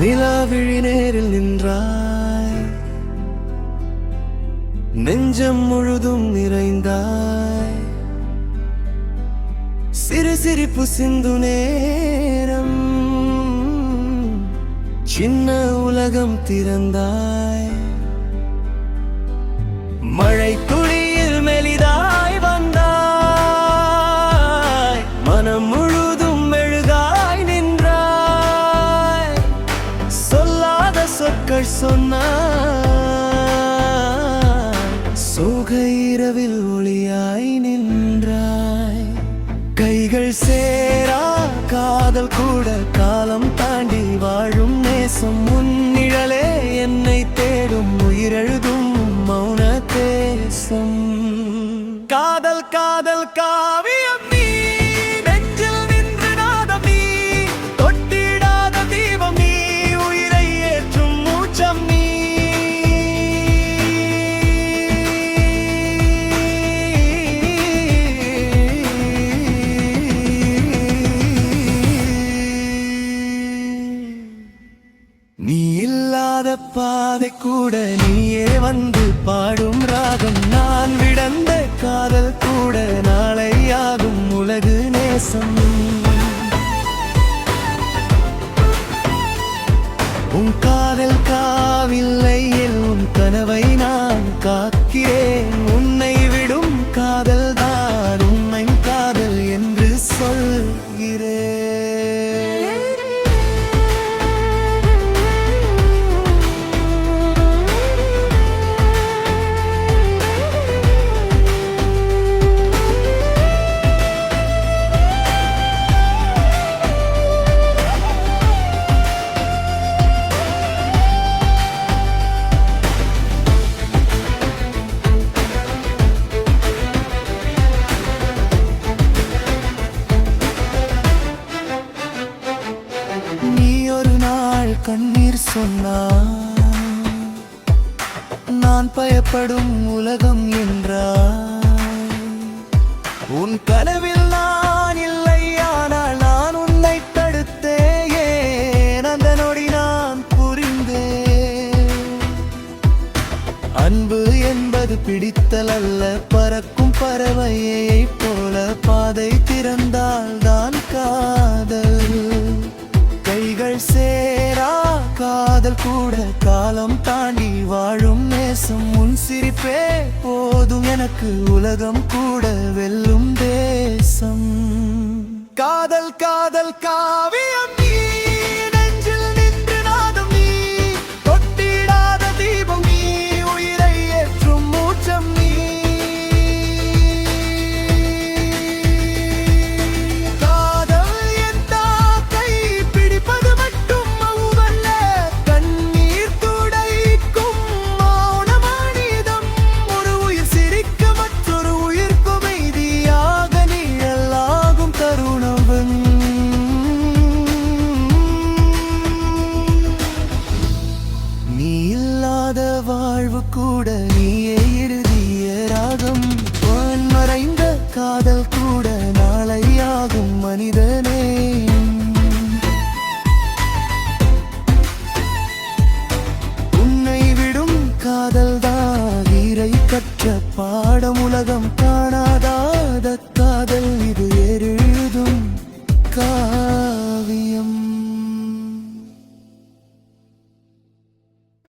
நிலாவிழி நேரில் நின்றாய், நெஞ்சம் முழுதும் நிறைந்தாய். சிறு சிரிப்பு சிந்து நேரம், சின்ன உலகம் திறந்தாய். மழை துளியில் மெலிதாய் வந்தாய், மனம் முழுதும் மெழுகாய் நின்றாய். சொல்லாத சொற்கள் சொன்னாய், சோக இரவில் ஒளியாய் நின்றாய். கைகள் சேரா காதல் கூட காலம் தாண்டி வாழும் நேசம். முன்னிழலே என்னை தேடும் உயிரெழுதும் மௌன தேசம். காதல் காதல் காவியம் நீ, நெஞ்சில் நின்று நாதம் நீ, தொட்டிடாத தீபம் நீ, உயிரை ஏற்றும் மூச்சம் நீ. நீ இல்லாத பாதை கூட நீயே வந்து பாடும் ராகம். நான் விடந்த காதல் கூட நாளை ஆகும் உலகு நேசம். உன் காதல் காவில்லை, உன் கனவை நான் காக்கிறேன். உன்னை விடும் காதல் தான் உண்மை காதல் என்று சொல்கிறேன். கண்ணீர் சொன்னாய், நான் பயப்படும் உலகம் என்றாய். உன் கனவில் நான் இல்லை, ஆனால் நான் உன்னை தடுத்தேன். அந்த நொடி நான் புரிந்தேன், அன்பு என்பது பிடித்தல் அல்ல, பறக்கும் பறவையை போல பாதை திறந்தால் தான் காதல். கைகள் சேரா காதல் கூட காலம் தாண்டி வாழும் நேசம். உன் சிரிப்பே போதும் எனக்கு, உலகம் கூட வெல்லும் தேசம். காதல் காதல் காவியம் நீ, நெஞ்சில் நின்று நாதம் நீ, தொட்டிடாத தீபம் நீ, உயிரை ஏற்றும் மூச்சம் நீ. வாழ்வு கூட நீயே எழுதிய ராகம். மறைந்த காதல் கூட நாளை ஆகும் மனிதனே. உன்னை விடும் காதல் தான் உயிரை கற்ற பாடம் உலகம்.